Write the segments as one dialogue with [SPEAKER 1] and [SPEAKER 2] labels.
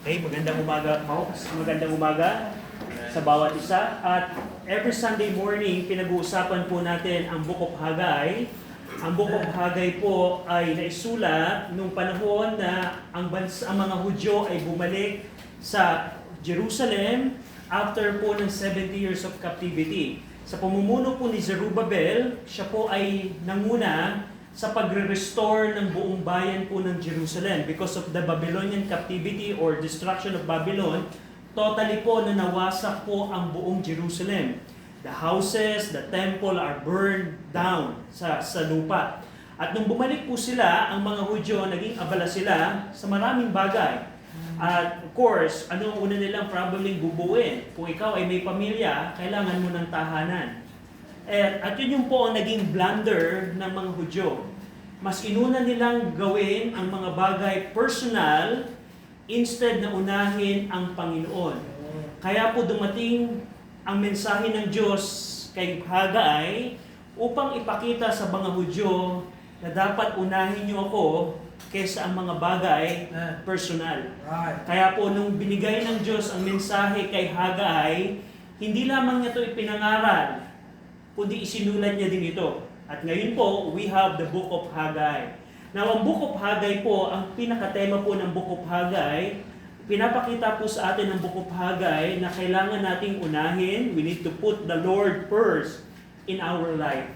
[SPEAKER 1] Okay, magandang umaga, folks. Magandang umaga sa bawat isa. At every Sunday morning, pinag-uusapan po natin ang Book of Haggai. Ang Book of Haggai po ay naisulat nung panahon na ang mga Hudyo ay bumalik sa Jerusalem after po ng 70 years of captivity. Sa pamumuno po ni Zerubbabel, siya po ay nanguna sa pagre-restore ng buong bayan po ng Jerusalem because of the Babylonian captivity or destruction of Babylon. Totally po na nawasak po ang buong Jerusalem. The houses, the temple are burned down sa lupa. At nung bumalik po sila, ang mga Hudyo, naging abala sila sa maraming bagay. At of course, ano ang una nilang probably bubuin? Kung ikaw ay may pamilya, kailangan mo ng tahanan. At yun yung po ang naging blunder ng mga Hudyo. Mas inuna nilang gawin ang mga bagay personal instead na unahin ang Panginoon. Kaya po dumating ang mensahe ng Diyos kay Haggai upang ipakita sa mga Hudyo na dapat unahin niyo ako kaysa ang mga bagay personal. Kaya po nung binigay ng Diyos ang mensahe kay Haggai, hindi lamang niya ito ipinangaral, kundi isinulat niya din ito. At ngayon po, we have the Book of Haggai. Now, ang Book of Haggai po, ang pinakatema po ng Book of Haggai, pinapakita po sa atin ng Book of Haggai na kailangan nating unahin, we need to put the Lord first in our life.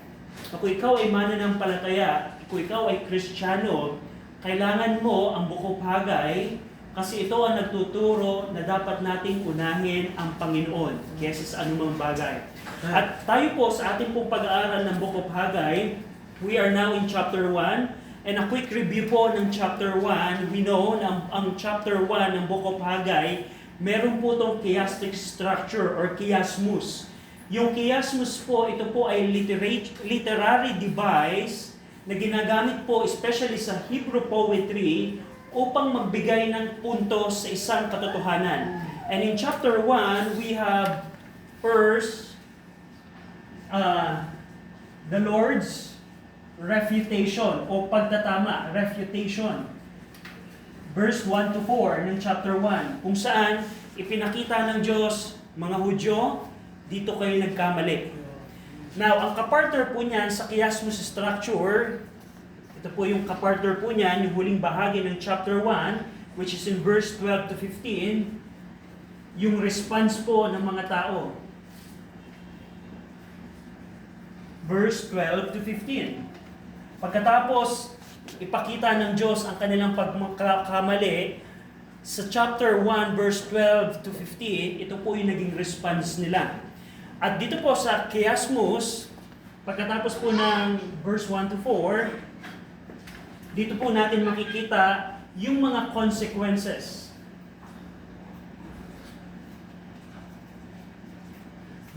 [SPEAKER 1] Kung ikaw ay mananampalataya, kung ikaw ay Kristiyano, kailangan mo ang Book of Haggai kasi ito ang nagtuturo na dapat nating unahin ang Panginoon kaysa sa anumang bagay. At tayo po sa ating pong pag-aaral ng Book of Haggai, we are now in chapter 1. And a quick review po ng chapter 1, we know na ang chapter 1 ng Book of Haggai, meron po itong chiastic structure or chiasmus. Yung chiasmus po, ito po ay literary device na ginagamit po especially sa Hebrew poetry upang magbigay ng puntos sa isang katotohanan. And in chapter 1, we have first the Lord's refutation o pagtatama, refutation. Verse 1 to 4 ng chapter 1, kung saan ipinakita ng Diyos, mga Hudyo, dito kayo nagkamali. Now, ang kapartner po niyan sa chiasmus structure, ito po yung kapartner po niyan, yung huling bahagi ng chapter 1, which is in verse 12 to 15, yung response po ng mga tao. Verse 12 to 15. Pagkatapos, ipakita ng Diyos ang kanilang pagkakamali, sa chapter 1, verse 12 to 15, ito po yung naging response nila. At dito po sa chiasmus, pagkatapos po ng verse 1 to 4, dito po natin makikita yung mga consequences.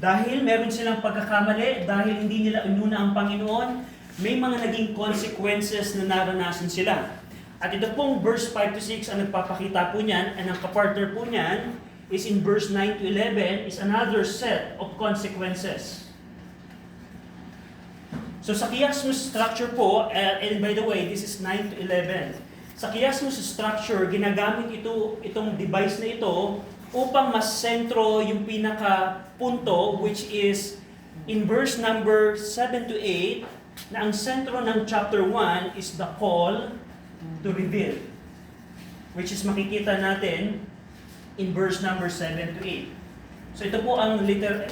[SPEAKER 1] Dahil meron silang pagkakamali, dahil hindi nila inuna ang Panginoon, may mga naging consequences na naranasan sila. At ito pong verse 5 to 6 ang nagpapakita po niyan, and ang kapartner po niyan is in verse 9 to 11 is another set of consequences. So sa chiasmus structure po, and by the way, this is 9 to 11. Sa chiasmus structure, ginagamit itong device na ito upang mas sentro yung pinaka-punto, which is in verse number 7 to 8, na ang sentro ng chapter 1 is the call to reveal, which is makikita natin in verse number 7 to 8. So ito po ang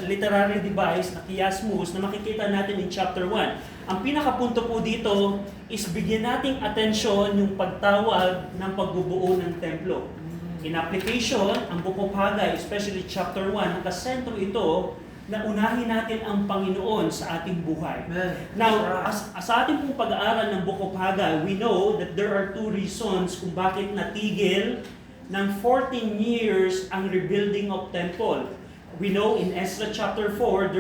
[SPEAKER 1] literary device na chiasmus na makikita natin in chapter 1. Ang pinakapunto po dito is bigyan nating atensyon yung pagtawag ng pagbubuo ng templo. In application, ang Book of Haggai, especially chapter 1, nakasentro ito na unahin natin ang Panginoon sa ating buhay. Now, sa ating pong pag-aaral ng Book of Haggai, we know that there are two reasons kung bakit natigil ng 14 years ang rebuilding of temple. We know in Ezra chapter 4,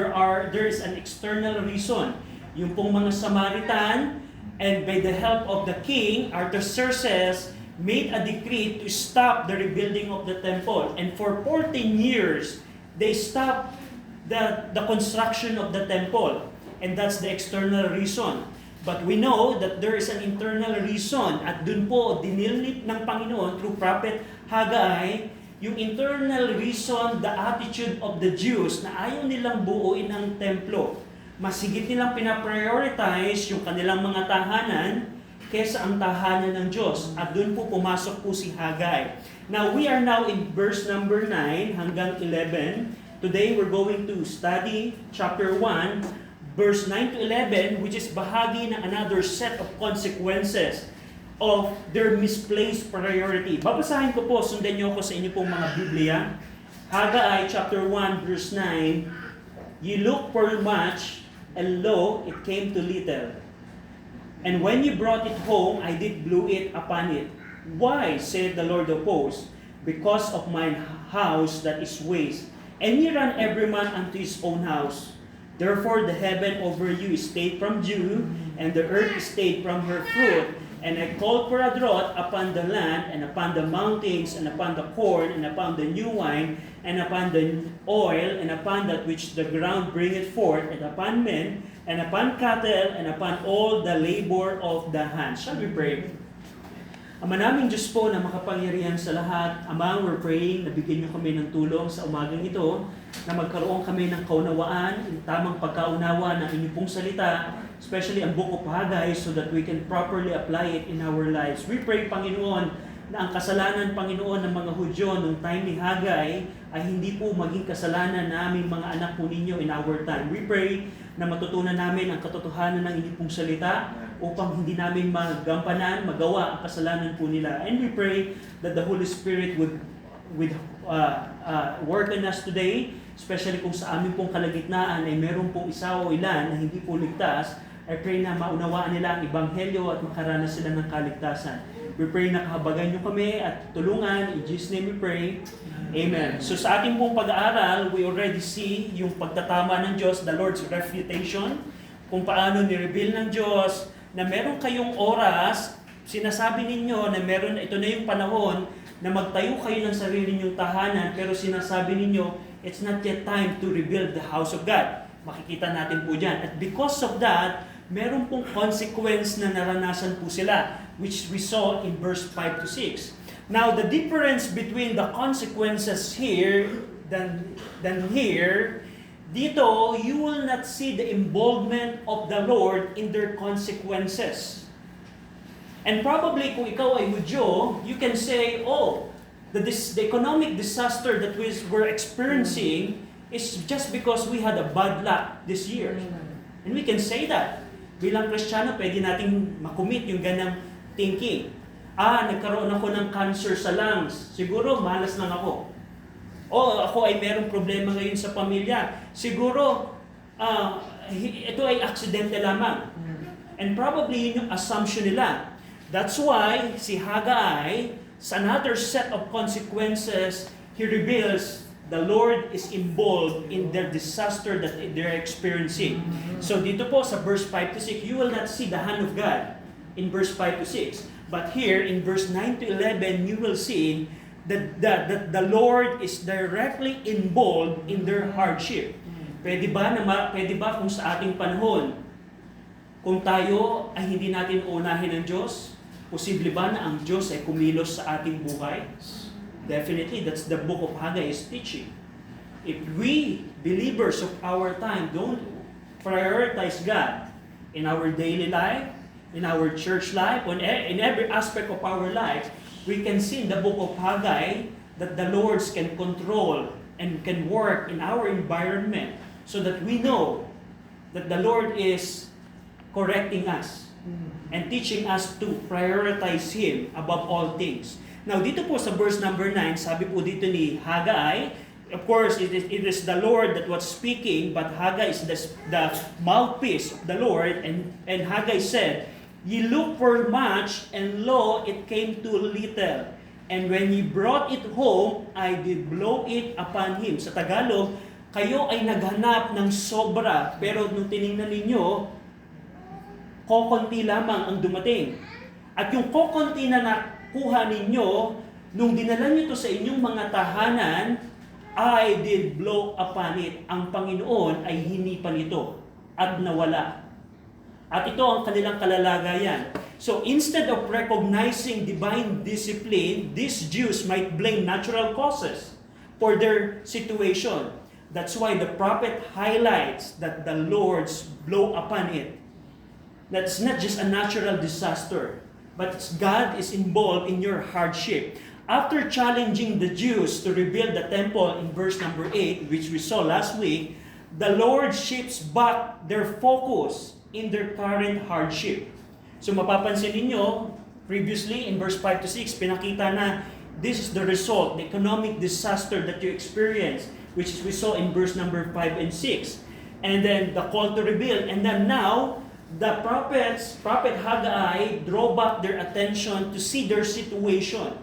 [SPEAKER 1] there is an external reason. Yung pong mga Samaritan, and by the help of the king, Artaxerxes, made a decree to stop the rebuilding of the temple. And for 14 years, they stopped the construction of the temple. And that's the external reason. But we know that there is an internal reason at dun po dinilip ng Panginoon through Prophet Haggai yung internal reason, the attitude of the Jews na ayaw nilang buuin ang templo. Masigit nilang pinaprioritize yung kanilang mga tahanan kesa ang tahanan ng Diyos. At doon po pumasok po si Haggai. Now, we are now in verse number 9 hanggang 11. Today, we're going to study chapter 1, verse 9 to 11, which is bahagi ng another set of consequences of their misplaced priority. Babasahin ko po, sundan niyo ako sa inyo pong mga Biblia. Haggai chapter 1, verse 9, "Ye look for much, and lo, it came to little. And when you brought it home, I did blow it upon it. Why, said the Lord of hosts? Because of mine house that is waste. And ye run every man unto his own house. Therefore the heaven over you is stayed from dew, and the earth is stayed from her fruit. And I called for a drought upon the land, and upon the mountains, and upon the corn, and upon the new wine, and upon the oil, and upon that which the ground bringeth forth, and upon men, and upon cattle, and upon all the labor of the hands." Shall we pray? Ama naming Diyos po na makapangyarihan sa lahat, Ama, we're praying na bigyan niyo kami ng tulong sa umagang ito, na magkaroon kami ng kaunawaan, tamang pagkaunawa ng inyong pong salita, especially ang Book of Haggai, so that we can properly apply it in our lives. We pray, Panginoon, na ang kasalanan, Panginoon, ng mga Hudyo nung time ni Haggai ay hindi po maging kasalanan na aming mga anak po ninyo in our time. We pray na matutunan namin ang katotohanan ng inyong pong salita upang hindi namin magampanan, magawa ang kasalanan po nila. And we pray that the Holy Spirit would work in us today, especially kung sa amin pong kalagitnaan ay meron pong isa o ilan na hindi po ligtas. I pray na maunawaan nila ang Ebanghelyo at makaranas sila ng kaligtasan. We pray na kahabagan nyo kami at tulungan. In Jesus' name we pray. Amen. So sa ating pong pag-aaral, we already see yung pagtatama ng Diyos, the Lord's refutation, kung paano ni-reveal ng Diyos na meron kayong oras, sinasabi ninyo na meron, ito na yung panahon na magtayo kayo ng sarili ninyong tahanan, pero sinasabi ninyo, it's not yet time to rebuild the house of God. Makikita natin po dyan. At because of that, meron pong consequence na naranasan po sila, which we saw in verse 5 to 6. Now, the difference between the consequences here than here, dito, you will not see the involvement of the Lord in their consequences. And probably, kung ikaw ay Hudyo, you can say, oh, the economic disaster that we're experiencing is just because we had a bad luck this year. And we can say that. Bilang Kristiyano, pwede nating makumit yung ganang thinking. Nagkaroon ako ng cancer sa lungs. Siguro, malas lang ako. O ako ay merong problema ngayon sa pamilya. Siguro, ito ay aksidente lamang. And probably yun yung assumption nila. That's why si Haggai, sa another set of consequences, he reveals the Lord is involved in their disaster that they're experiencing. So dito po sa verse 5 to 6, you will not see the hand of God in verse 5 to 6. But here in verse 9 to 11, you will see that the Lord is directly involved in their hardship. Pwede ba kung sa ating panahon, kung tayo ay hindi natin unahin ng Diyos, posible ba na ang Diyos ay kumilos sa ating buhay? Definitely, that's the book of Haggai is teaching. If we, believers of our time, don't prioritize God in our daily life, in our church life, in every aspect of our life, we can see in the book of Haggai that the Lord can control and can work in our environment so that we know that the Lord is correcting us and teaching us to prioritize Him above all things. Now, dito po sa verse number 9, sabi po dito ni Haggai, of course, it is the Lord that was speaking, but Haggai is the mouthpiece of the Lord, and Haggai said, "Ye look for much, and lo, it came to little. And when ye brought it home, I did blow it upon him." Sa Tagalog, kayo ay naghanap ng sobra, pero nung tiningnan ninyo, kokonti lamang ang dumating. At yung kokonti na nakuha ninyo, nung dinala nyo ito sa inyong mga tahanan, I did blow upon it. Ang Panginoon ay hinipan ito at nawala. At ito ang kanilang kalalagayan. So instead of recognizing divine discipline, these Jews might blame natural causes for their situation. That's why the prophet highlights that the Lord's blow upon it. That's not just a natural disaster, but God is involved in your hardship. After challenging the Jews to rebuild the temple in verse number 8, which we saw last week, the Lord shifts back their focus in their current hardship. So mapapansin ninyo, previously in verse 5 to 6, pinakita na this is the result, the economic disaster that you experience, which we saw in verse number 5 and 6. And then the call to rebuild. And then now, the prophet Haggai draw back their attention to see their situation.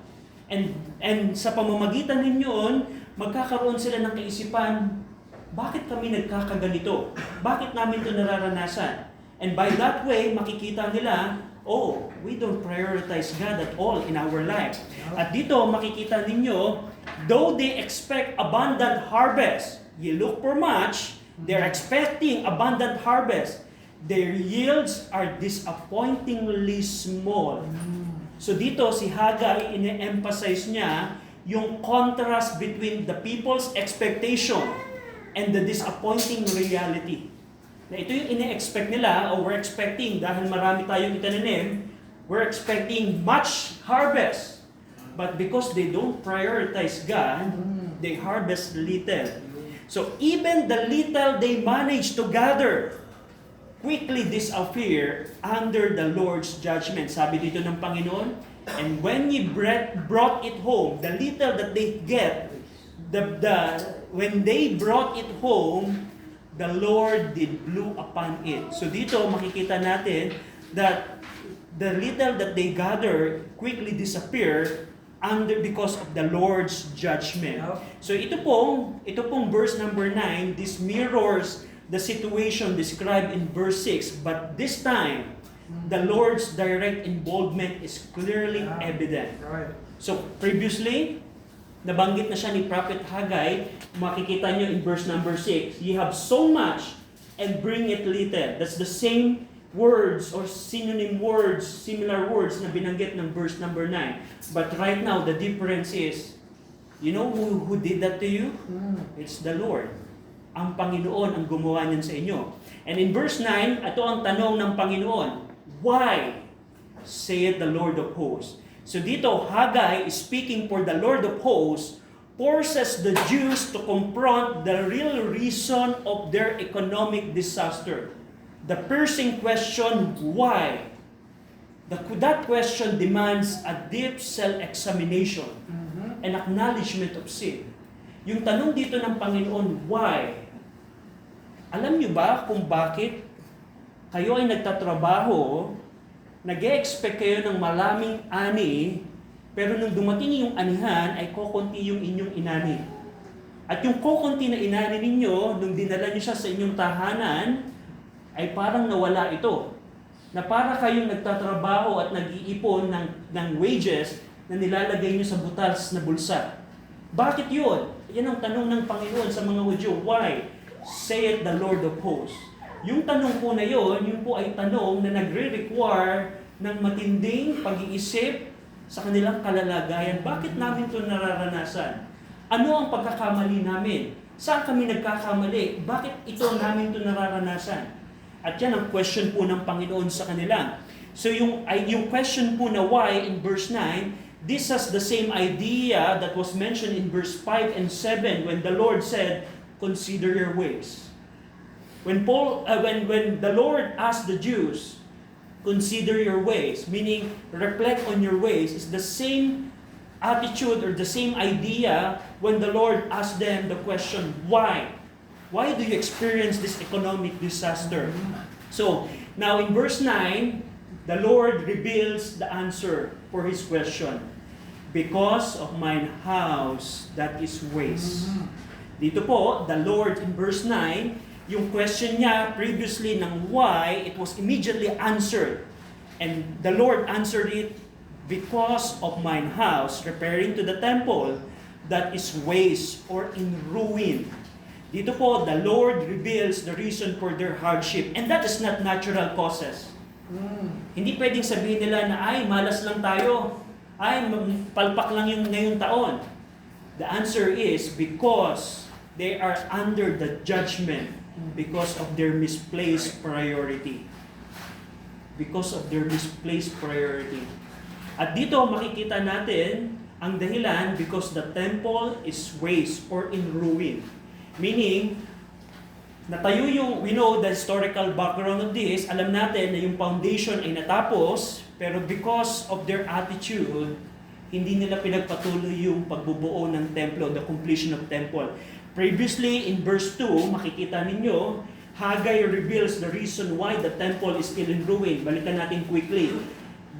[SPEAKER 1] And sa pamamagitan ninyon, magkakaroon sila ng kaisipan, bakit kami nagkakaganito? Bakit namin ito nararanasan? And by that way, makikita nila, oh, we don't prioritize God at all in our lives. At dito, makikita ninyo, though they expect abundant harvest, you look for much, they're expecting abundant harvest, their yields are disappointingly small. So dito, si Haggai, ine-emphasize niya yung contrast between the people's expectation and the disappointing reality. Na ito yung ine-expect nila, or we're expecting, dahil marami tayong itananim, we're expecting much harvest. But because they don't prioritize God, they harvest little. So even the little they manage to gather quickly disappear under the Lord's judgment. Sabi dito ng Panginoon, and when ye brought it home, the little that they get, when they brought it home, the Lord did blow upon it. So dito makikita natin that the little that they gather quickly disappear because of the Lord's judgment. So ito pong verse number 9, this mirrors the situation described in verse 6, but this time the Lord's direct involvement is clearly evident. So previously, nabanggit na siya ni Prophet Haggai, makikita nyo in verse number 6, ye have so much and bring it little. That's the same words or synonym words, similar words na binanggit ng verse number 9. But right now, the difference is, you know who did that to you? It's the Lord. Ang Panginoon ang gumawa niyan sa inyo. And in verse 9, ito ang tanong ng Panginoon, why, saith the Lord of hosts? So dito, Haggai is speaking for the Lord of hosts, forces the Jews to confront the real reason of their economic disaster. The piercing question, why? That question demands a deep self-examination and acknowledgement of sin. Yung tanong dito ng Panginoon, why? Alam niyo ba kung bakit kayo ay nagtatrabaho, nag-e-expect kayo ng maraming ani, pero nung dumating yung anihan, ay kokonti yung inyong inani. At yung kokonti na inani ninyo, nung dinala niyo siya sa inyong tahanan, ay parang nawala ito. Na para kayong nagtatrabaho at nag-iipon ng wages na nilalagay niyo sa butas na bulsa. Bakit yun? Yan ang tanong ng Panginoon sa mga Hudyo. Why? Saith the Lord of hosts. Yung tanong po na yun po ay tanong na nagre-require ng matinding pag-iisip sa kanilang kalalagayan. Bakit namin ito nararanasan? Ano ang pagkakamali namin? Saan kami nagkakamali? Bakit ito namin ito nararanasan? At yan ang question po ng Panginoon sa kanila. So yung question po na why in verse 9, this has the same idea that was mentioned in verse 5 and 7 when the Lord said, consider your ways. When the Lord asked the Jews, consider your ways, meaning reflect on your ways, is the same attitude or the same idea when the Lord asked them the question, why? Why do you experience this economic disaster? So, now in verse 9, the Lord reveals the answer for his question. Because of mine house that is waste. Dito po, the Lord in verse 9, yung question niya previously ng why, it was immediately answered. And the Lord answered it, because of mine house, referring to the temple, that is waste or in ruin. Dito po, the Lord reveals the reason for their hardship. And that is not natural causes. Hindi pwedeng sabihin nila na, ay, malas lang tayo. Ay, palpak lang yung ngayong taon. The answer is because they are under the judgment because of their misplaced priority. Because of their misplaced priority. At dito makikita natin ang dahilan because the temple is waste or in ruin. Meaning, natayo we know the historical background of this, alam natin na yung foundation ay natapos, pero because of their attitude, hindi nila pinagpatuloy yung pagbubuo ng templo, the completion of temple. Previously, in verse 2, makikita ninyo, Haggai reveals the reason why the temple is still in ruin. Balikan natin quickly.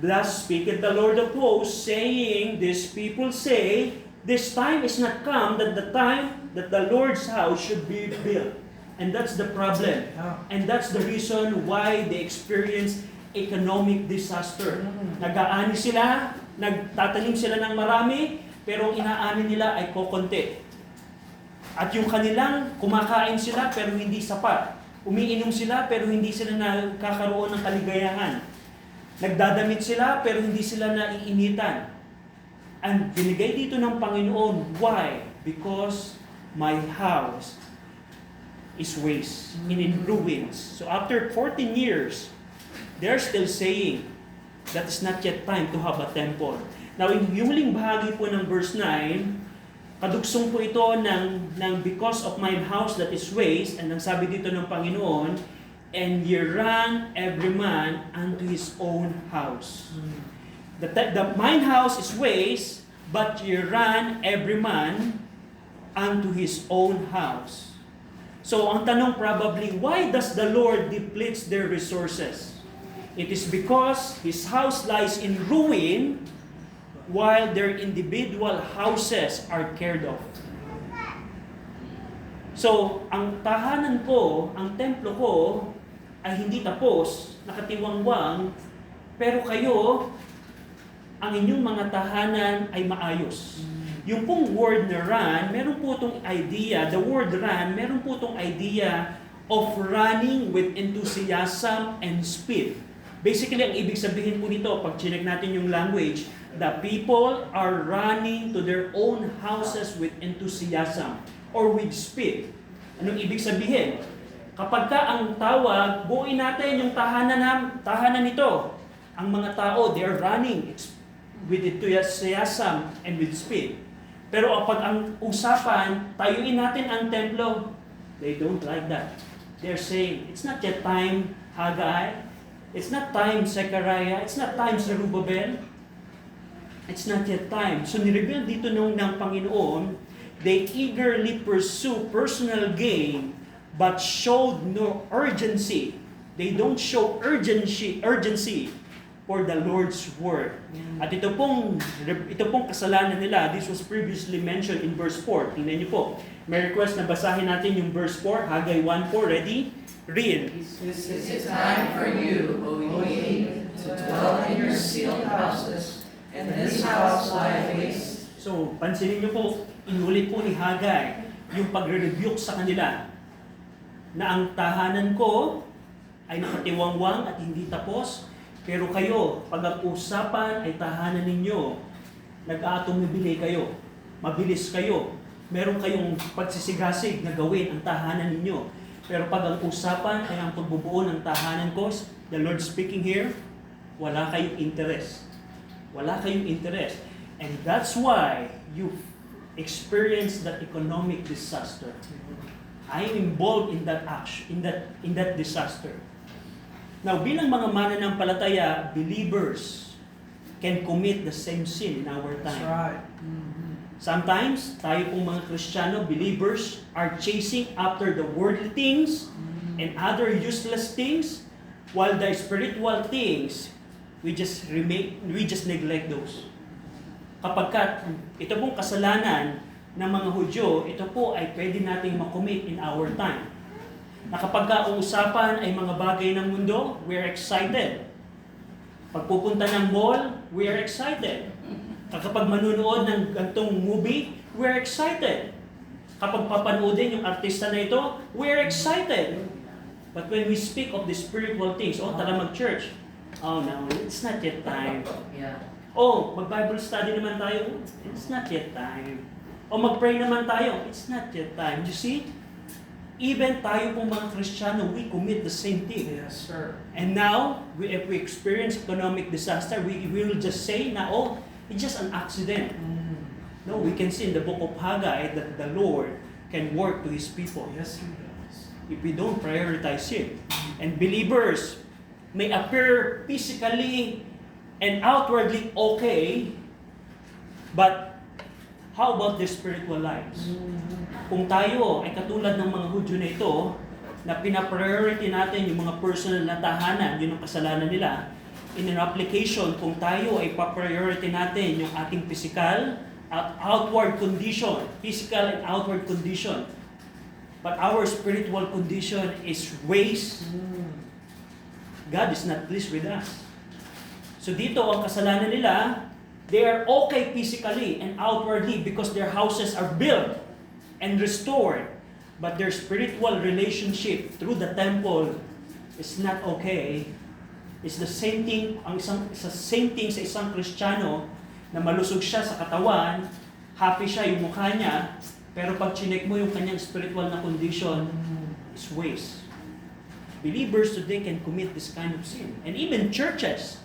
[SPEAKER 1] Thus speaketh the Lord of hosts, saying, these people say, this time is not come, that the time that the Lord's house should be built. And that's the problem. And that's the reason why they experience economic disaster. Nag-aani sila, nagtatanim sila ng marami, pero ang inaani nila ay kokonti. At yung kanilang kumakain sila pero hindi sapat. Umiinom sila pero hindi sila nakakaroon ng kaligayahan. Nagdadamit sila pero hindi sila naiinitan. And binigay dito ng Panginoon. Why? Because my house is waste, in ruins. So after 14 years, they're still saying that it's not yet time to have a temple. Now, yung huling bahagi po ng verse 9, kadugsong po ito ng because of my house that is waste, and ang sabi dito ng Panginoon, and ye run every man unto his own house. Mine house is waste, but ye run every man unto his own house. So, ang tanong probably, why does the Lord depletes their resources? It is because his house lies in ruin, while their individual houses are cared of. So, ang tahanan ko, ang templo ko, ay hindi tapos, nakatiwangwang, pero kayo, ang inyong mga tahanan ay maayos. Yung pong word na run, meron po itong idea, the word run, meron po itong idea of running with enthusiasm and speed. Basically, ang ibig sabihin po nito, pag chinek natin yung language, the people are running to their own houses with enthusiasm or with speed. Anong ibig sabihin? Kapag ka ang tawag, buuin natin yung tahanan nito. Ang mga tao, they are running with enthusiasm and with speed. Pero kapag ang usapan, tayuin natin ang templo, they don't like that. They're saying, it's not yet time, Haggai. It's not time, Zechariah. It's not time, Zerubbabel. It's not yet time. So nireveal dito ng Panginoon, they eagerly pursue personal gain, but showed no urgency. They don't show urgency for the Lord's word. At ito pong kasalanan nila, this was previously mentioned in verse 4. Tingnan niyo po. May request na basahin natin yung verse 4, Haggai 1:4. Ready? Read.
[SPEAKER 2] This is a time for you, O ye, to dwell in your sealed houses, and this house lie waste.
[SPEAKER 1] So, pansinin niyo po, inulit po ni Haggai yung pagre-rebuke sa kanila na ang tahanan ko ay nakatiwangwang at hindi tapos, pero kayo, pag ang usapan ay tahanan ninyo, nag-aatumibili kayo, mabilis kayo, meron kayong pagsisigasig na gawin ang tahanan ninyo. Pero pag ang usapan ay ang pagbubuo ng tahanan ko, the Lord speaking here, wala kayong interest. Wala kayong interest. And that's why you experience that economic disaster. I am involved in that action, in that disaster. Now, bilang mga mananampalataya, believers can commit the same sin in our time.
[SPEAKER 2] That's right.
[SPEAKER 1] Sometimes, tayo pong mga Kristiyano, believers, are chasing after the worldly things and other useless things, while the spiritual things, we just neglect those. Kapag ito pong kasalanan ng mga Hudyo, ito po ay pwede nating makomit in our time. Na kapag usapan ay mga bagay ng mundo, we are excited. Pagpupunta ng mall, we are excited. Kapag manunood ng gantong movie, we are excited. kapag papanoodin yung artista na ito, we're excited. But when we speak of the spiritual things, tara mag-church. Oh no, it's not yet time.
[SPEAKER 2] Yeah.
[SPEAKER 1] Mag-Bible study naman tayo. It's not yet time. Mag-pray naman tayo. It's not yet time. You see? Even tayo pong mga Kristiyano, we commit the same thing.
[SPEAKER 2] Yes, sir.
[SPEAKER 1] And now, if we experience economic disaster, we will just say na, it's just an accident. No, we can see in the book of Haggai that the Lord can work to His people.
[SPEAKER 2] Yes, He does.
[SPEAKER 1] If we don't prioritize Him. And believers may appear physically and outwardly okay, but how about their spiritual lives? Kung tayo ay katulad ng mga Hudyo na ito, na pina-priority natin yung mga personal na tahanan, yun ang kasalanan nila, in an application, kung tayo ay pa-priority natin yung ating physical at outward condition, physical and outward condition, but our spiritual condition is waste, God is not pleased with us. So dito, ang kasalanan nila, they are okay physically and outwardly because their houses are built and restored. But their spiritual relationship through the temple is not okay. It's the same thing, same thing sa isang Kristiyano na malusog siya sa katawan, happy siya yung mukha niya, pero pag chinek mo yung kanyang spiritual na condition, is waste. Believers today can commit this kind of sin. And even churches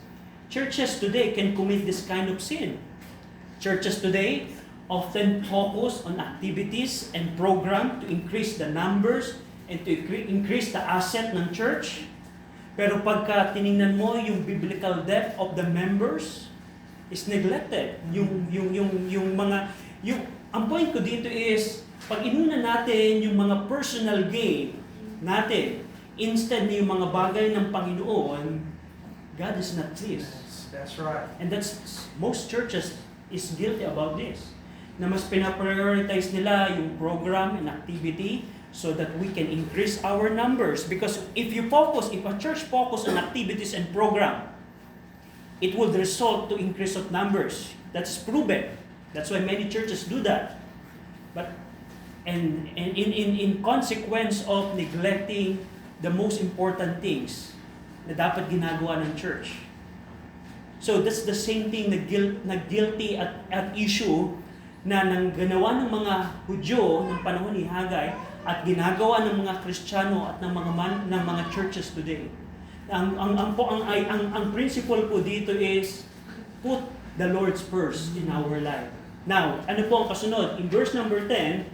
[SPEAKER 1] today can commit this kind of sin. Churches today often focus on activities and program to increase the numbers and to increase the asset ng church. Pero pagka tiningnan mo yung biblical depth of the members is neglected. Ang point ko dito is pag inuna natin yung mga personal gain natin instead na yung mga bagay ng Panginoon, God is not pleased.
[SPEAKER 2] That's right.
[SPEAKER 1] And most churches is guilty about this. Na mas pinaprioritize nila yung program and activity so that we can increase our numbers. Because if a church focus on activities and program, it will result to increase of numbers. That's proven. That's why many churches do that. But and in consequence of neglecting the most important things na dapat ginagawa ng church. So that's the same thing na guilty at issue na ginawa ng mga Hudyo ng panahon ni Haggai at ginagawa ng mga Kristiyano at ng mga churches today. Ang principle po dito is put the Lord's first in our life. Now, ano po ang kasunod? In verse number 10,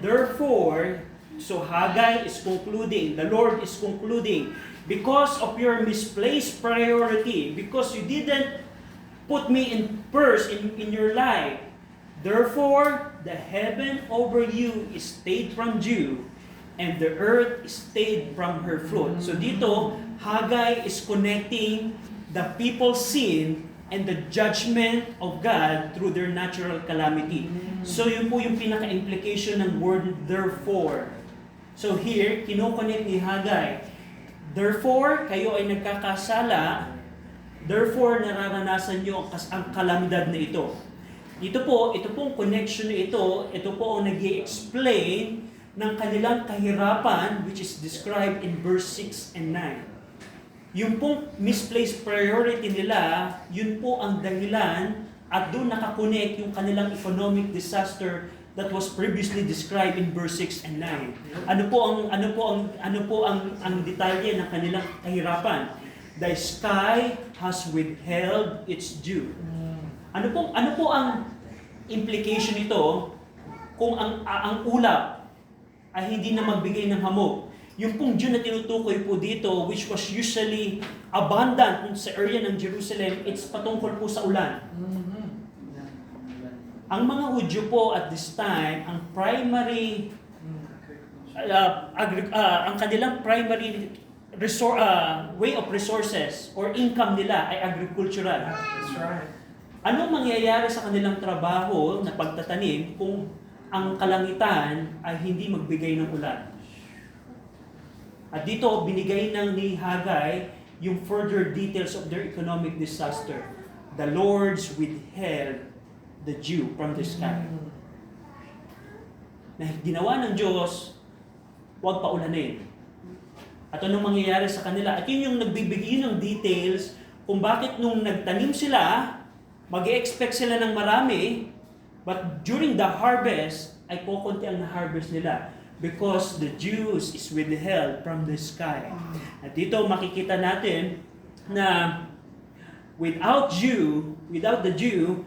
[SPEAKER 1] therefore, so Haggai is concluding, the Lord is concluding, because of your misplaced priority, because you didn't put me in first in your life, therefore, the heaven over you is stayed from dew, and the earth is stayed from her fruit. So dito, Haggai is connecting the people's sin and the judgment of God through their natural calamity. So yun po yung pinaka-implication ng word therefore. So here, kinoconnect ni Haggai, therefore, kayo ay nagkakasala, therefore, nararanasan nyo ang kalamidad na ito. Ito pong connection na ito po ang nag-i-explain ng kanilang kahirapan which is described in verse 6 and 9. Yung pong misplaced priority nila, yun po ang dahilan at doon nakakonek yung kanilang economic disaster that was previously described in verse 6 and 9. Ano po ang detalye ng kanilang kahirapan? The sky has withheld its dew. Ano po ang implication nito kung ang ulap ay hindi na magbigay ng hamog? Yung pong dew na tinutukoy po dito, which was usually abundant sa area ng Jerusalem, it's patungkol po sa ulan. Ang mga Hudyo po at this time, ang primary, ang kanilang primary way of resources or income nila ay agricultural.
[SPEAKER 2] That's right.
[SPEAKER 1] Anong mangyayari sa kanilang trabaho na pagtatanim kung ang kalangitan ay hindi magbigay ng ulan? At dito, binigay ni Haggai yung further details of their economic disaster. The Lord's withheld the dew from the sky. Na ginawa ng Diyos, huwag paulanin. At anong mangyayari sa kanila? At yun yung nagbibigay ng details kung bakit nung nagtanim sila, mag-expect sila ng marami, but during the harvest, ay kukunti ang na-harvest nila because the dews is withheld from the sky. At dito makikita natin na without the dew,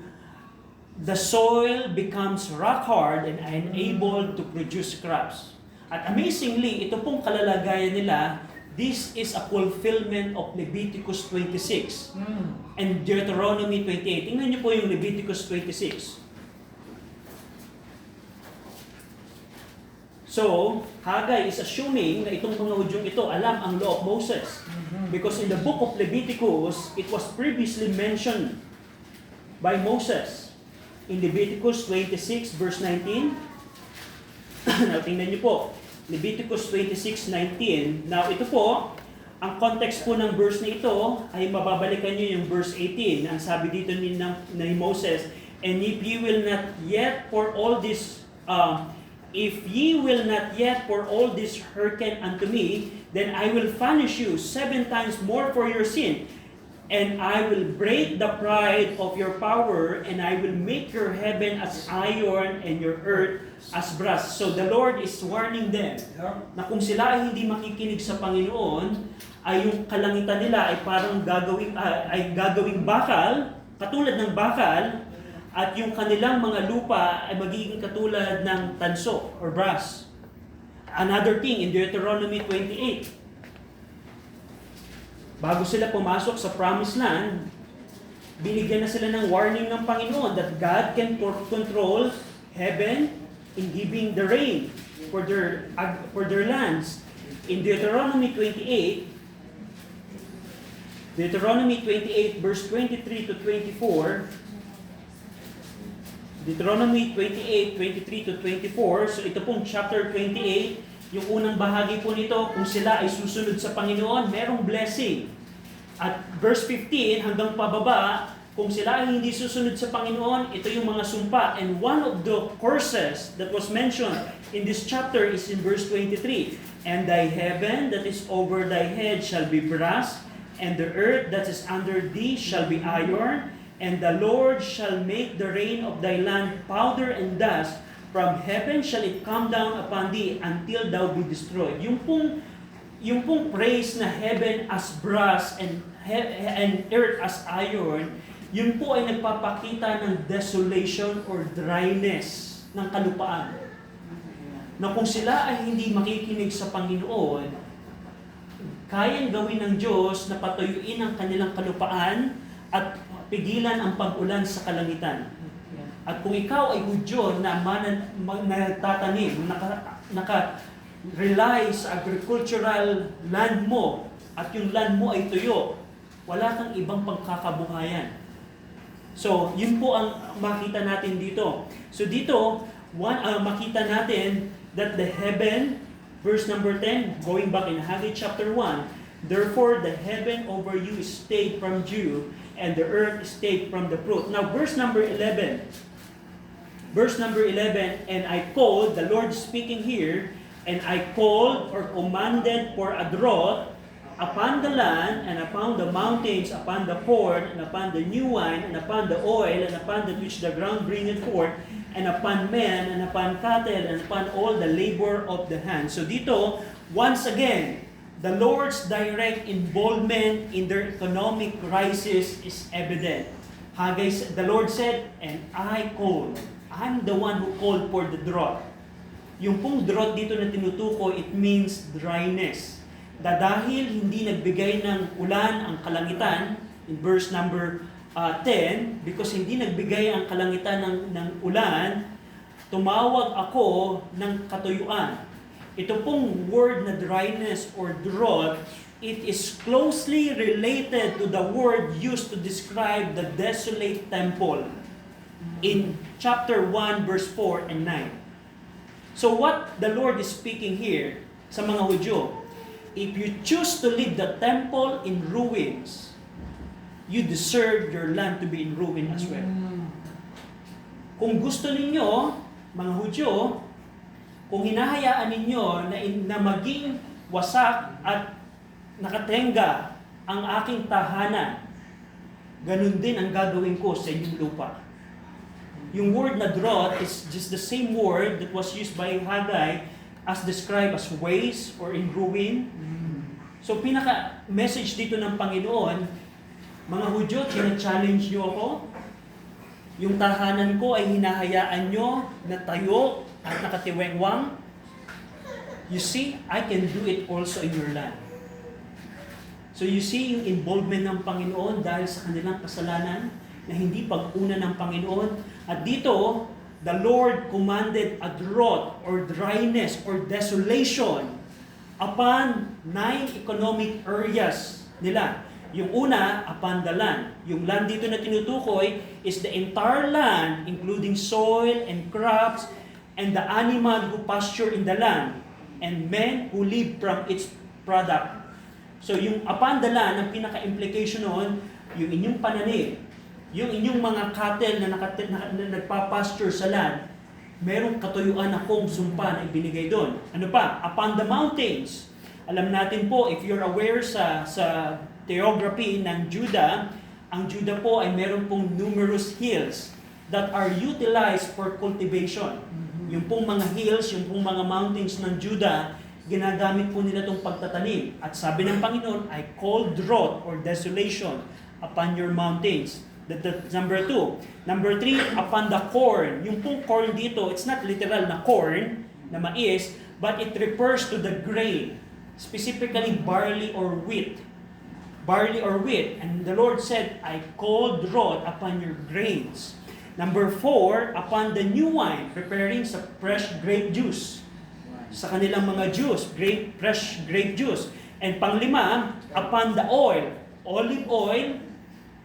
[SPEAKER 1] the soil becomes rock hard and unable to produce crops. At amazingly, ito pong kalalagayan nila, this is a fulfillment of Leviticus 26 and Deuteronomy 28. Tingnan niyo po yung Leviticus 26. So, Haggai is assuming na itong mga Hudyong ito alam ang law of Moses. Because in the book of Leviticus, it was previously mentioned by Moses. In Leviticus 26 verse 19, now tingnan niyo po, Leviticus 26:19. Now ito po, ang context po ng verse na ito ay mababalikan niyo yung verse 18. Ang sabi dito ni Moses, and if ye will not yet for all this if ye will not yet pour all this hearken unto me, then I will punish you 7 times more for your sin. And I will break the pride of your power, and I will make your heaven as iron and your earth as brass. So the Lord is warning them na kung sila ay hindi makikinig sa Panginoon, ay yung kalangitan nila ay parang gagawing bakal, katulad ng bakal, at yung kanilang mga lupa ay magiging katulad ng tanso or brass. Another thing in Deuteronomy 28, bago sila pumasok sa Promised Land, binigyan na sila ng warning ng Panginoon that God can control heaven in giving the rain for their lands. In Deuteronomy 28 verse 23 to 24, Deuteronomy 28, 23 to 24, so ito pong chapter 28, yung unang bahagi po nito, kung sila ay susunod sa Panginoon, merong blessing. At verse 15 hanggang pababa, kung sila ay hindi susunod sa Panginoon, ito yung mga sumpa. And one of the curses that was mentioned in this chapter is in verse 23. And thy heaven that is over thy head shall be brass, and the earth that is under thee shall be iron, and the Lord shall make the rain of thy land powder and dust, from heaven shall it come down upon thee until thou be destroyed. Yung pong praise na heaven as brass and earth as iron, yun po ay nagpapakita ng desolation or dryness ng kalupaan. Na kung sila ay hindi makikinig sa Panginoon, kayang gawin ng Diyos na patuyuin ang kanilang kalupaan at pigilan ang pag-ulan sa kalangitan. At kung ikaw ay Hudyo na nagtatanim, naka-rely sa agricultural land mo, at yung land mo ay tuyo, wala kang ibang pagkakabuhayan. So, yun po ang makita natin dito. So dito, makita natin that the heaven, verse number 10, going back in Haggai chapter 1, therefore the heaven over you is stayed from dew, and the earth is stayed from the fruit. Now, verse number 11, and I called, the Lord speaking here, and I called or commanded for a drought upon the land, and upon the mountains, upon the corn, and upon the new wine, and upon the oil, and upon that which the ground bringeth forth, and upon men, and upon cattle, and upon all the labor of the hand. So dito, once again, the Lord's direct involvement in their economic crisis is evident. The Lord said, and I called. I'm the one who called for the drought. Yung pong drought dito na tinutukoy, it means dryness. Dahil hindi nagbigay ng ulan ang kalangitan, in verse number 10, because hindi nagbigay ang kalangitan ng ulan, tumawag ako ng katuyuan. Ito pong word na dryness or drought, it is closely related to the word used to describe the desolate temple in chapter 1, verse 4 and 9. So what the Lord is speaking here sa mga Hudyo, if you choose to leave the temple in ruins, you deserve your land to be in ruin as well. kung gusto ninyo, mga Hudyo, kung hinahayaan ninyo na maging wasak at nakatenga ang aking tahanan, ganun din ang gagawin ko sa inyong lupa. Yung word na drought is just the same word that was used by Haggai as described as waste or in ruin. So pinaka-message dito ng Panginoon, mga Hudyo, tina-challenge nyo ako. Yung tahanan ko ay hinahayaan nyo na tayo at nakatiwengwang. You see, I can do it also in your land. So you see yung involvement ng Panginoon dahil sa kanilang kasalanan na hindi pag-una ng Panginoon. At dito, the Lord commanded a drought or dryness or desolation upon 9 economic areas nila. Yung una, upon the land. Yung land dito na tinutukoy is the entire land, including soil and crops, and the animal who pasture in the land, and men who live from its product. So yung upon the land, ang pinaka-implication noon, yung inyong pananim, yung inyong mga cattle na nagpa-pasture sa land, merong katuyuan akong sumpa na ibinigay doon. Ano pa? Upon the mountains. Alam natin po, if you're aware sa geography ng Judah, ang Judah po ay meron pong numerous hills that are utilized for cultivation. Yung pong mga hills, yung pong mga mountains ng Judah, ginagamit po nila itong pagtatanim. At sabi ng Panginoon, I call drought or desolation upon your mountains. That's number 2. Number 3, upon the corn. Yung pong corn dito, it's not literal na corn, na mais, but it refers to the grain. Specifically, barley or wheat. Barley or wheat. And the Lord said, I call drought upon your grains. Number 4, upon the new wine, preparing sa fresh grape juice. Sa kanilang mga juice, fresh grape juice. And panglima, upon the oil. Olive oil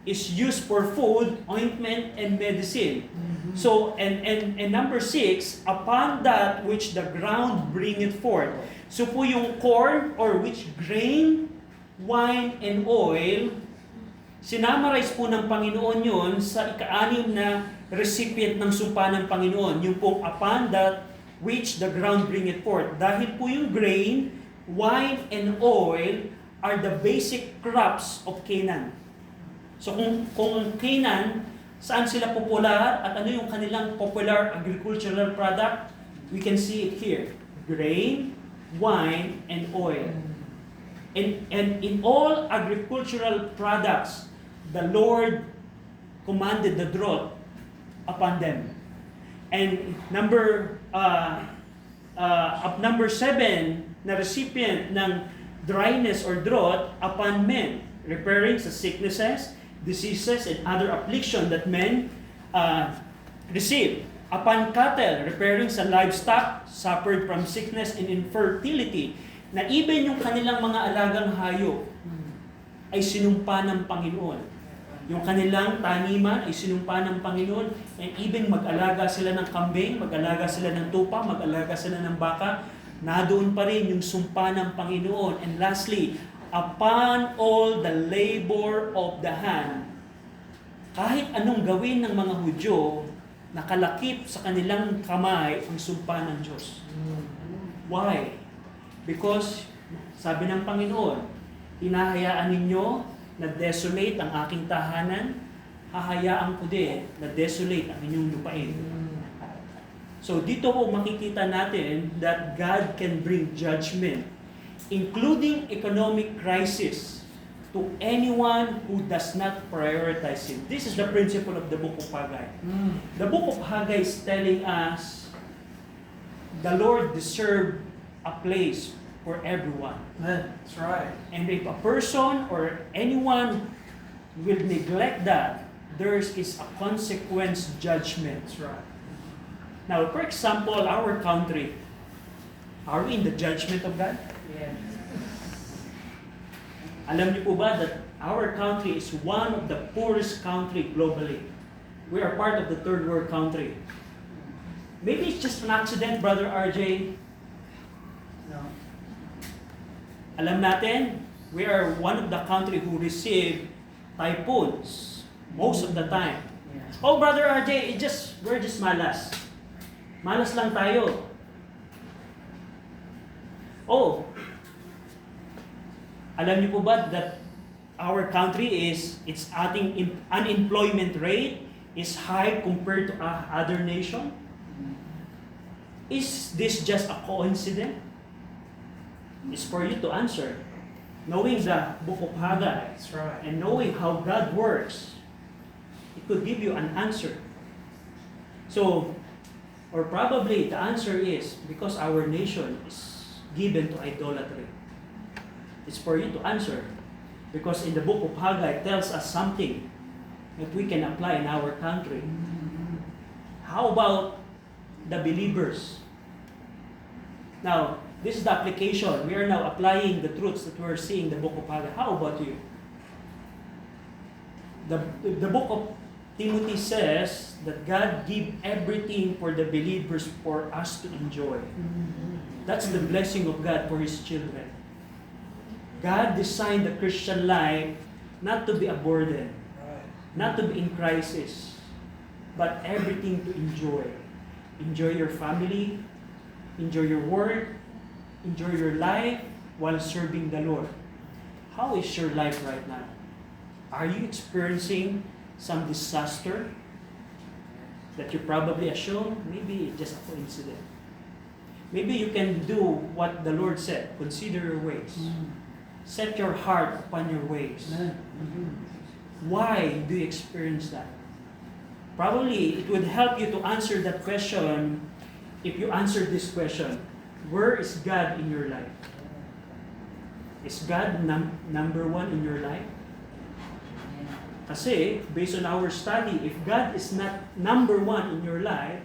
[SPEAKER 1] is used for food, ointment, and medicine. So, and number 6, upon that which the ground bringeth forth. So po yung corn or which grain, wine, and oil, sinamarize po ng Panginoon yun sa ika-6 na recipient ng sumpa ng Panginoon. Yung pong upon that which the ground bringeth forth. Dahil po yung grain, wine, and oil are the basic crops of Canaan. So kung Canaan, saan sila popular at ano yung kanilang popular agricultural product? We can see it here. Grain, wine, and oil. And in all agricultural products, the Lord commanded the drought upon them. And number 7 na recipient ng dryness or drought upon men, referring sa sicknesses, diseases, and other affliction that men receive. Upon cattle, referring sa livestock, suffered from sickness and infertility, na even yung kanilang mga alagang hayop ay sinumpa ng Panginoon. Yung kanilang taniman ay sinumpa ng Panginoon, and even mag-alaga sila ng kambing, mag-alaga sila ng tupa, mag-alaga sila ng baka, nadoon pa rin yung sumpa ng Panginoon. And lastly, upon all the labor of the hand, kahit anong gawin ng mga Hudyo, nakalakip sa kanilang kamay ang sumpa ng Diyos. Why? Because, sabi ng Panginoon, hinahayaan ninyo na desolate ang aking tahanan, hahayaan ko din na desolate ang inyong lupain. So dito po makikita natin that God can bring judgment, including economic crisis, to anyone who does not prioritize Him. This is the principle of the book of Haggai. The book of Haggai is telling us the Lord deserves a place for everyone.
[SPEAKER 2] That's right.
[SPEAKER 1] And if a person or anyone will neglect that, there is a consequence judgment.
[SPEAKER 2] That's right.
[SPEAKER 1] Now, for example, our country, are we in the judgment of God?
[SPEAKER 2] Yeah.
[SPEAKER 1] Alam niyo po ba that our country is one of the poorest country globally? We are part of the third world country. Maybe it's just an accident, Brother RJ.
[SPEAKER 2] No.
[SPEAKER 1] Alam natin, we are one of the country who receive typhoons most of the time.
[SPEAKER 2] Yeah.
[SPEAKER 1] Oh, Brother RJ, we're just malas. Malas lang tayo. Oh, alam niyo po ba that our country its ating unemployment rate is high compared to other nation? Is this just a coincidence? It's for you to answer. Knowing the book of Haggai
[SPEAKER 2] That's right.
[SPEAKER 1] and knowing how God works, it could give you an answer. So, or probably the answer is because our nation is given to idolatry. It's for you to answer. Because in the book of Haggai, it tells us something that we can apply in our country. How about the believers? Now, this is the application. We are now applying the truths that we're seeing in the book of Haggai. How about you? The book of Timothy says that God give everything for the believers for us to enjoy. That's the blessing of God for His children. God designed the Christian life not to be a burden, not to be in crisis, but everything to enjoy. Enjoy your family, enjoy your work, enjoy your life while serving the Lord. How is your life right now? Are you experiencing some disaster that you probably assume maybe just a coincidence? Maybe you can do what the Lord said. Consider your ways. Set your heart upon your ways. Why do you experience that? Probably it would help you to answer that question if you answer this question. Where is God in your life? Is God number one in your life? Kasi, based on our study, if God is not number one in your life,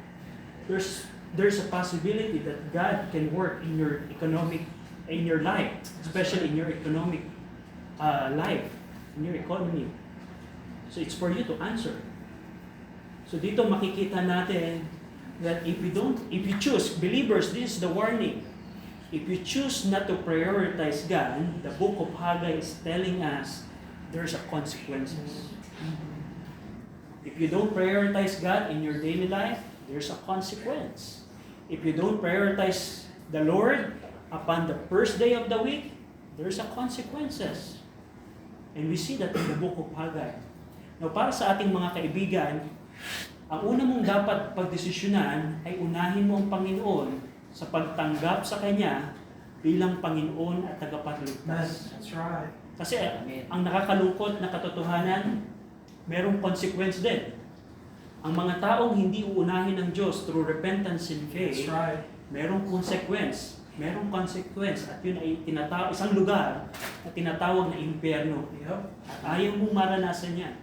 [SPEAKER 1] there's a possibility that God can work in your life, especially in your economic life, in your economy. So it's for you to answer. So dito makikita natin that if you choose, believers, this is the warning. If you choose not to prioritize God, the book of Haggai is telling us there's a consequences. If you don't prioritize God in your daily life, there's a consequence. If you don't prioritize the Lord upon the first day of the week, there's a consequences. And we see that in the book of Haggai. Now, para sa ating mga kaibigan, ang una mong dapat pagdesisyonan ay unahin mo ang Panginoon sa pagtanggap sa Kanya bilang Panginoon at tagapagligtas.
[SPEAKER 2] That's right.
[SPEAKER 1] Kasi ang nakakalungkot na katotohanan, merong consequence din. Ang mga taong hindi uunahin ng Diyos through repentance and faith,
[SPEAKER 2] That's right.
[SPEAKER 1] merong consequence. Merong consequence. At yun ay isang lugar na tinatawag na impyerno.
[SPEAKER 2] Yep.
[SPEAKER 1] At ayaw mong maranasan yan.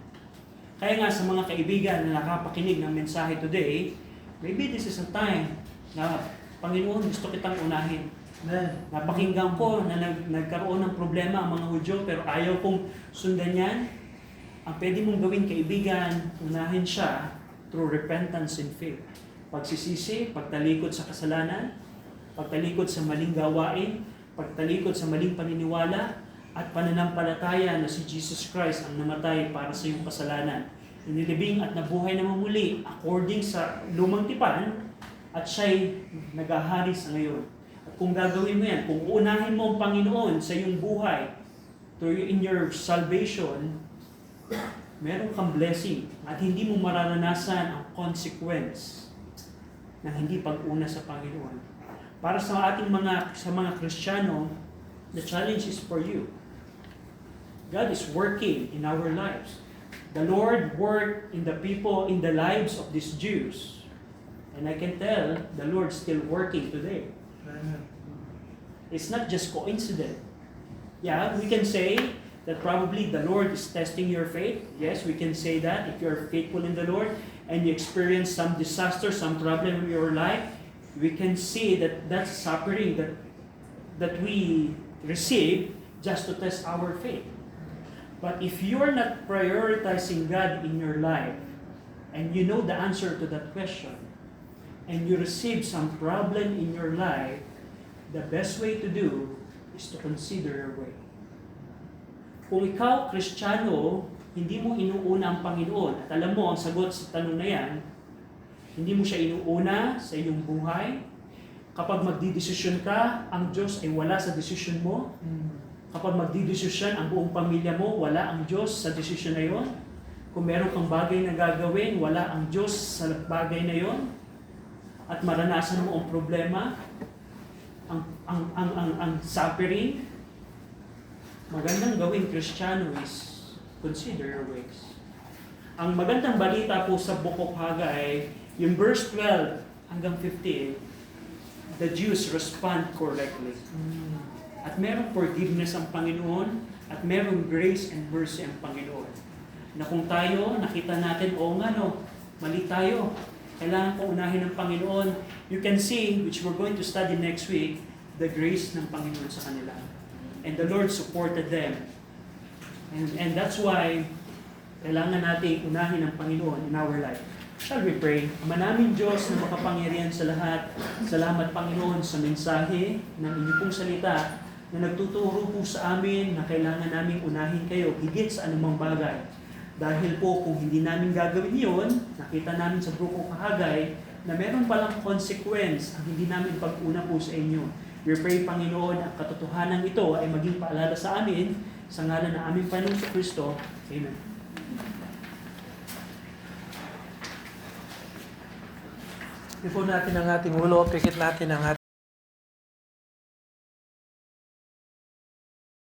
[SPEAKER 1] Kaya nga sa mga kaibigan na nakapakinig ng mensahe today, maybe this is a time na, Panginoon, gusto kitang unahin.
[SPEAKER 2] Amen.
[SPEAKER 1] Napakinggan ko na nagkaroon ng problema ang mga Hudyo, pero ayaw kong sundan yan. Ang pwede mong gawin, kaibigan, unahin siya through repentance and faith. Pagsisisi, pagtalikod sa kasalanan, pagtalikod sa maling gawain, pagtalikod sa maling paniniwala, at pananampalataya na si Jesus Christ ang namatay para sa iyong kasalanan. Inilibing at nabuhay na muli according sa lumang tipan, at siya'y naghahari sa ngayon. At kung gagawin mo yan, kung uunahin mo ang Panginoon sa iyong buhay, in your salvation, meron kang blessing at hindi mo mararanasan ang consequence ng hindi pag-una sa Panginoon. Para sa mga Kristiyano, the challenge is for you. God is working in our lives. The Lord worked in the people, in the lives of these Jews. And I can tell the Lord's still working today.
[SPEAKER 2] Amen.
[SPEAKER 1] It's not just coincidence. Yeah, we can say that probably the Lord is testing your faith. Yes, we can say that if you're faithful in the Lord and you experience some disaster, some problem in your life, we can see that that's suffering that we receive just to test our faith. But if you're not prioritizing God in your life, and you know the answer to that question, and you receive some problem in your life, the best way to do is to consider your way. Kung ikaw, Kristiyano, hindi mo inuuna ang Panginoon, at alam mo ang sagot sa tanong na yan, hindi mo siya inuuna sa iyong buhay, kapag magdidesisyon ka, ang Diyos ay wala sa desisyon mo. Kapag magdidesisyon ang buong pamilya mo, wala ang Diyos sa desisyon na yon. Kung meron kang bagay na gagawin, wala ang Diyos sa bagay na yon. At maranasan mo ang problema, ang suffering, magandang gawin Kristiyano is consider your ways. Ang magandang balita po sa Book of Haggai, yung verse 12 hanggang 15, the Jews respond correctly. At merong forgiveness ang Panginoon, at merong grace and mercy ang Panginoon. Na kung tayo, nakita natin, mali tayo. Kailangan po unahin ng Panginoon. You can see, which we're going to study next week, the grace ng Panginoon sa kanila. And the Lord supported them. And that's why, kailangan natin unahin ng Panginoon in our life. Shall we pray? Ama namin Diyos na makapangyarihan sa lahat, salamat Panginoon sa mensahe ng inyong pong salita na nagtuturo po sa amin na kailangan namin unahin kayo higit sa anumang bagay. Dahil po kung hindi namin gagawin yun, nakita namin sa Book of Haggai na meron palang consequence ang hindi namin pag-una po sa inyo. We pray Panginoon ang katotohanan ito ay maging paalala sa amin sa ngalan ng aming Panginoon sa Kristo. Amen.
[SPEAKER 3] Ipo natin ang ating ulo, pikit natin ang